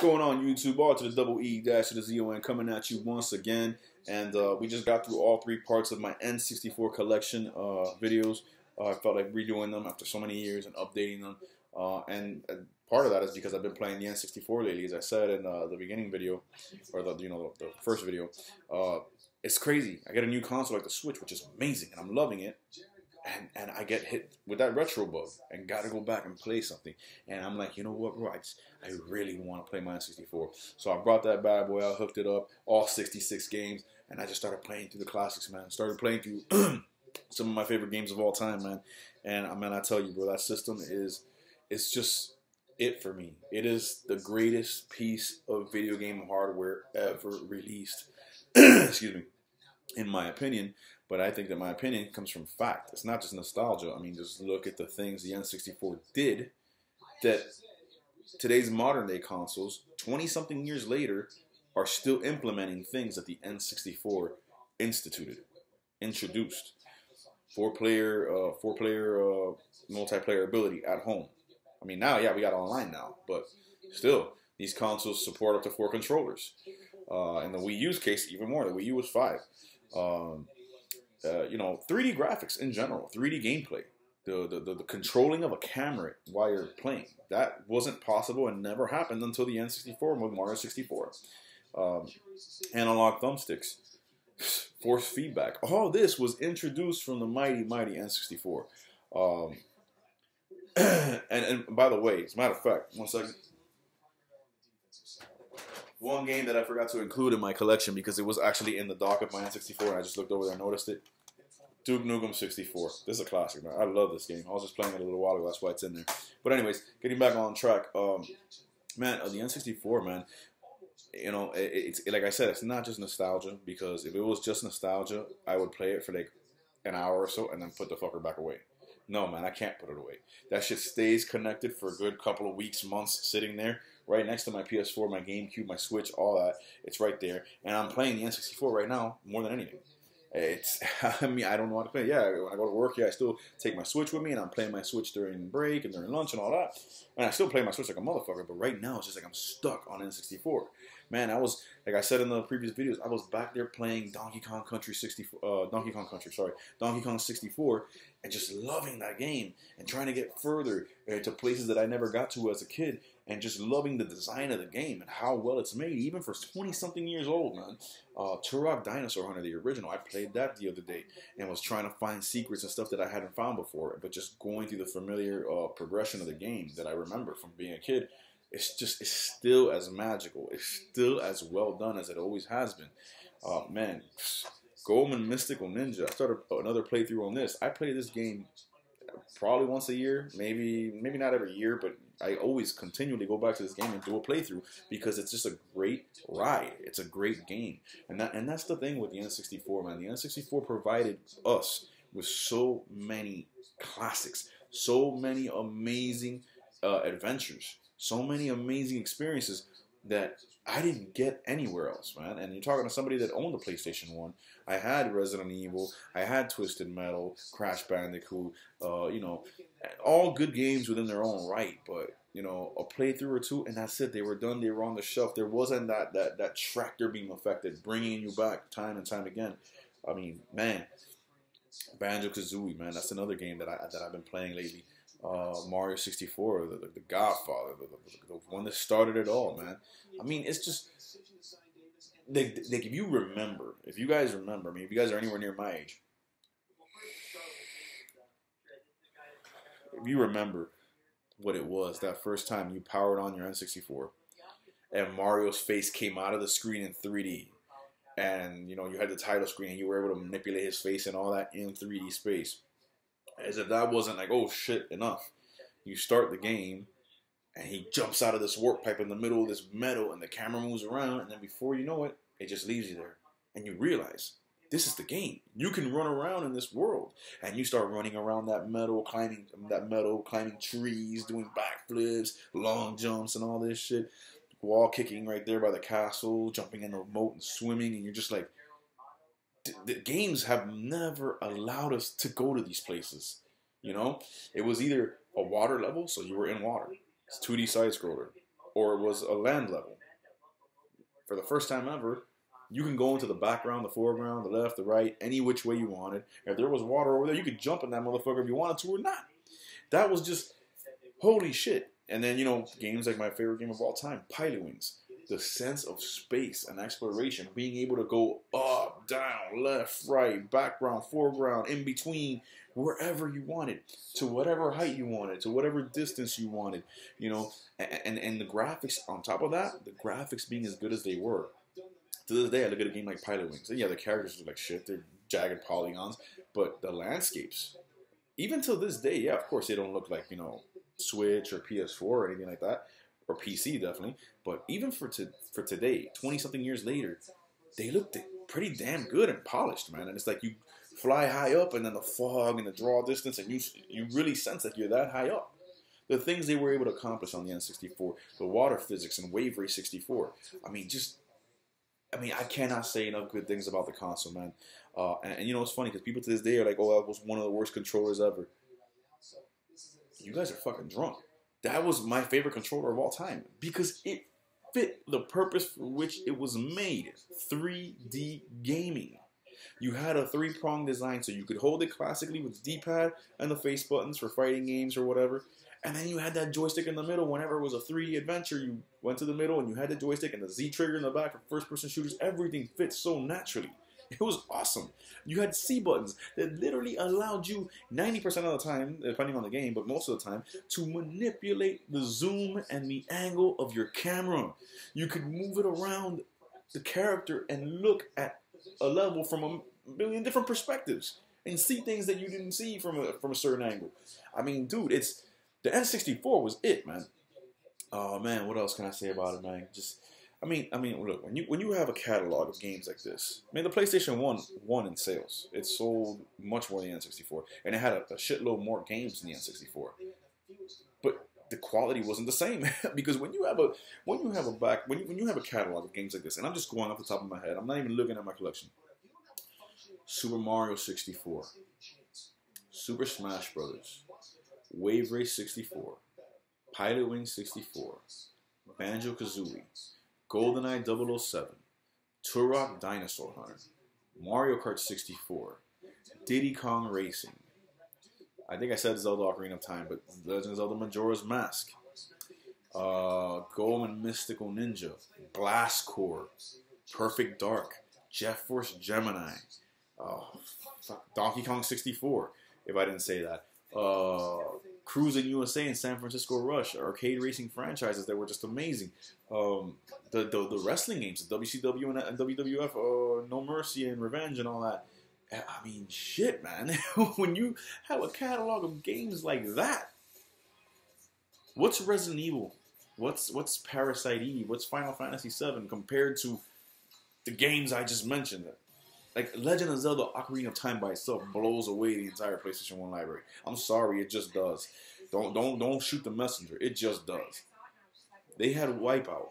going on, YouTube? R to the double E dash to the ZON coming at you once again. And we just got through all three parts of my N64 collection videos. I felt like redoing them after so many years and updating them. And part of that is because I've been playing the N64 lately, as I said in the beginning video, or the first video. It's crazy. I get a new console like the Switch, which is amazing, and I'm loving it. And I get hit with that retro bug and got to go back and play something. And I'm like, you know what, bro? I really want to play my N64. So I brought that bad boy out, hooked it up, all 66 games, and I just started playing through the classics, man. Started playing through some of my favorite games of all time, man. And man, I tell you, bro, that system it's just it for me. It is the greatest piece of video game hardware ever released. Excuse me. In my opinion. But I think that my opinion comes from fact. It's not just nostalgia. I mean, just look at the things the N64 did that today's modern day consoles, 20-something years later, are still implementing things that the N64 introduced. Four-player multiplayer ability at home. I mean, now, yeah, we got online now, but still, these consoles support up to 4 controllers. In the Wii U's case, even more. The Wii U was 5. You know, 3D graphics in general, 3D gameplay, the controlling of a camera while you're playing, that wasn't possible and never happened until the N64 with Mario 64. Analog thumbsticks, force feedback, all this was introduced from the mighty N64. And by the way, as a matter of fact, 1 second. One game that I forgot to include in my collection because it was actually in the dock of my N64 and I just looked over there and noticed it. Duke Nukem 64. This is a classic, man. I love this game. I was just playing it a little while ago. That's why it's in there. But anyways, getting back on track. Man, the N64, man, you know, it's like I said, it's not just nostalgia, because if it was just nostalgia, I would play it for like an hour or so and then put the fucker back away. No, man, I can't put it away. That shit stays connected for a good couple of weeks, months, sitting there. Right next to my PS4, my GameCube, my Switch, all that. It's right there. And I'm playing the N64 right now more than anything. I mean, I don't know how to play. Yeah, when I go to work, yeah, I still take my Switch with me, and I'm playing my Switch during break and during lunch and all that. And I still play my Switch like a motherfucker, but right now it's just like I'm stuck on N64. Man, I was, like I said in the previous videos, I was back there playing Donkey Kong 64, and just loving that game, and trying to get further to places that I never got to as a kid, and just loving the design of the game and how well it's made, even for 20-something years old, man. Turok Dinosaur Hunter, the original, I played that the other day and was trying to find secrets and stuff that I hadn't found before, but just going through the familiar progression of the game that I remember from being a kid. It's still as magical. It's still as well done as it always has been. Man, Goldman Mystical Ninja. I started another playthrough on this. I play this game probably once a year, maybe not every year, but I always continually go back to this game and do a playthrough because it's just a great ride. It's a great game, and that's the thing with the N64, man. The N64 provided us with so many classics, so many amazing adventures, so many amazing experiences that I didn't get anywhere else, man. And you're talking to somebody that owned the PlayStation 1. I had Resident Evil, I had Twisted Metal, Crash Bandicoot, you know, all good games within their own right, but, you know, a playthrough or two, and that's it. They were done, they were on the shelf. There wasn't that tractor beam effect that bringing you back time and time again. I mean, man, Banjo-Kazooie, man, that's another game that I've been playing lately. Mario 64, the Godfather, the one that started it all, man. I mean, it's just, like if you guys remember, I mean, if you guys are anywhere near my age, if you remember what it was that first time you powered on your N64 and Mario's face came out of the screen in 3D, and, you know, you had the title screen and you were able to manipulate his face and all that in 3D space. As if that wasn't like, oh shit, enough. You start the game, and he jumps out of this warp pipe in the middle of this metal, and the camera moves around, and then before you know it, it just leaves you there. And you realize, this is the game. You can run around in this world. And you start running around that metal, climbing trees, doing backflips, long jumps, and all this shit. Wall kicking right there by the castle, jumping in the moat and swimming, and you're just like, the games have never allowed us to go to these places. You know, it was either a water level, so you were in water. It's 2D side scroller. or it was a land level. For the first time ever, you can go into the background, the foreground, the left, the right, any which way you wanted. If there was water over there, you could jump in that motherfucker if you wanted to or not. That was just holy shit. And then, you know, games like my favorite game of all time, Pilot Wings. The sense of space and exploration, being able to go up, down, left, right, background, foreground, in between, wherever you wanted, to whatever height you wanted, to whatever distance you wanted, you know, and the graphics on top of that, the graphics being as good as they were. To this day, I look at a game like Pilot Wings, and yeah, the characters are like shit, they're jagged polygons, but the landscapes, even till this day, yeah, of course, they don't look like, you know, Switch or PS4 or anything like that, or PC definitely, but even for today, 20-something years later, they look pretty damn good and polished, man. And it's like you fly high up, and then the fog and the draw distance, and you really sense that you're that high up. The things they were able to accomplish on the N64, the water physics and Wave Race 64. I mean, I cannot say enough good things about the console, man. And you know, it's funny because people to this day are like, "Oh, that was one of the worst controllers ever." You guys are fucking drunk. That was my favorite controller of all time because it fit the purpose for which it was made. 3D gaming. You had a three-pronged design, so you could hold it classically with the D-pad and the face buttons for fighting games or whatever. And then you had that joystick in the middle. Whenever it was a 3D adventure, you went to the middle and you had the joystick and the Z trigger in the back for first-person shooters. Everything fit so naturally. It was awesome. You had C buttons that literally allowed you 90% of the time, depending on the game, but most of the time, to manipulate the zoom and the angle of your camera. You could move it around the character and look at a level from a million different perspectives and see things that you didn't see from a certain angle. I mean, dude, the N64 was it, man. Oh man, what else can I say about it, man? I mean, look, when you have a catalog of games like this, I mean, the PlayStation 1 won in sales. It sold much more than the N64, and it had a shitload more games than the N64. But the quality wasn't the same because when you have a catalog of games like this, and I'm just going off the top of my head, I'm not even looking at my collection. Super Mario 64, Super Smash Brothers, Wave Race 64, Pilot Wings 64, Banjo-Kazooie, GoldenEye 007, Turok Dinosaur Hunter, Mario Kart 64, Diddy Kong Racing. I think I said Zelda Ocarina of Time, but Legend of Zelda Majora's Mask, Golem Mystical Ninja, Blast Corps, Perfect Dark, Jet Force Gemini, Donkey Kong 64, if I didn't say that. Cruising USA and San Francisco Rush, arcade racing franchises that were just amazing. The wrestling games, the WCW and WWF, No Mercy and Revenge and all that. I mean, shit, man. When you have a catalog of games like that, what's Resident Evil? What's Parasite Eve? What's Final Fantasy VII compared to the games I just mentioned? Like, Legend of Zelda Ocarina of Time by itself blows away the entire PlayStation 1 library. I'm sorry, it just does. Don't shoot the messenger. It just does. They had Wipeout.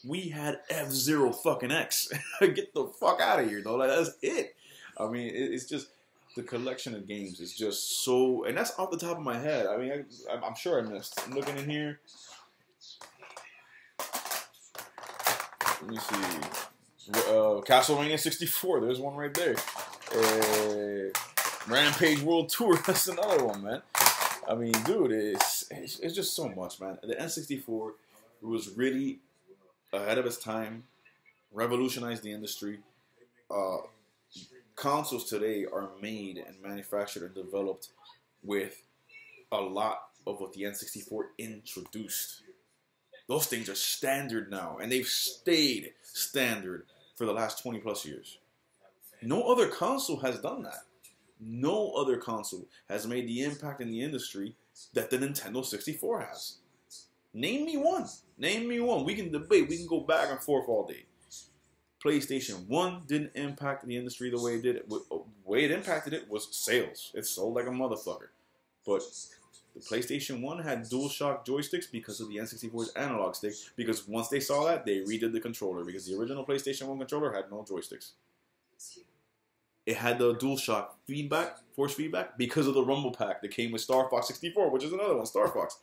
We had F-Zero fucking X. Get the fuck out of here, though. Like, that's it. I mean, it's just, the collection of games is just so, and that's off the top of my head. I mean, I'm sure I missed. I'm looking in here. Let me see. Castlevania 64, there's one right there. Rampage World Tour, that's another one, man. I mean, dude, it's just so much, man. The N64 was really ahead of its time, revolutionized the industry. Consoles today are made and manufactured and developed with a lot of what the N64 introduced. Those things are standard now, and they've stayed standard for the last 20 plus years. No other console has done that. No other console has made the impact in the industry that the Nintendo 64 has. Name me one. Name me one. We can debate. We can go back and forth all day. PlayStation 1 didn't impact the industry the way it did. The way it impacted it was sales. It sold like a motherfucker. But the PlayStation 1 had DualShock joysticks because of the N64's analog stick. Because once they saw that, they redid the controller. Because the original PlayStation 1 controller had no joysticks. It had the DualShock feedback, force feedback, because of the Rumble Pack that came with Star Fox 64, which is another one, Star Fox.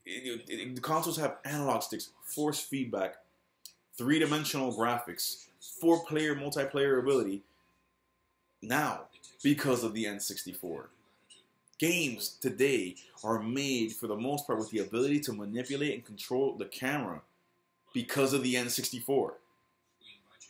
The consoles have analog sticks, force feedback, three-dimensional graphics, four-player multiplayer ability. Now, because of the N64. Games today are made, for the most part, with the ability to manipulate and control the camera because of the N64.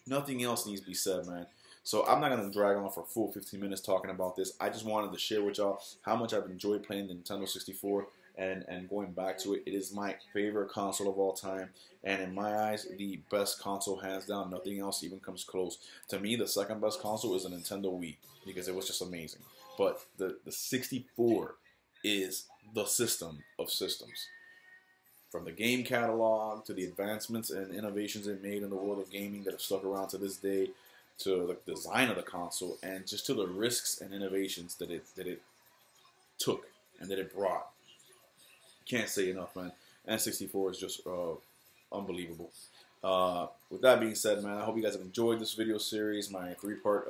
Nothing else needs to be said, man. So I'm not going to drag on for a full 15 minutes talking about this. I just wanted to share with y'all how much I've enjoyed playing the Nintendo 64 and going back to it. It is my favorite console of all time. And in my eyes, the best console, hands down. Nothing else even comes close. To me, the second best console is a Nintendo Wii because it was just amazing. But the 64 is the system of systems. From the game catalog to the advancements and innovations it made in the world of gaming that have stuck around to this day, to the design of the console, and just to the risks and innovations that it took and that it brought. Can't say enough, man. N64 is just unbelievable. With that being said, man, I hope you guys have enjoyed this video series, my three-part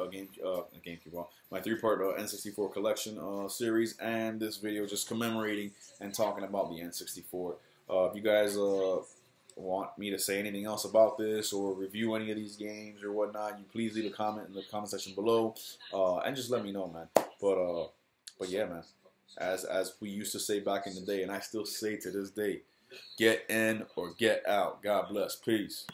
my three-part N64 collection series, and this video just commemorating and talking about the N64. If you guys want me to say anything else about this or review any of these games or whatnot, you please leave a comment in the comment section below, and just let me know, man. But yeah, man, as we used to say back in the day, and I still say to this day, get in or get out. God bless. Peace.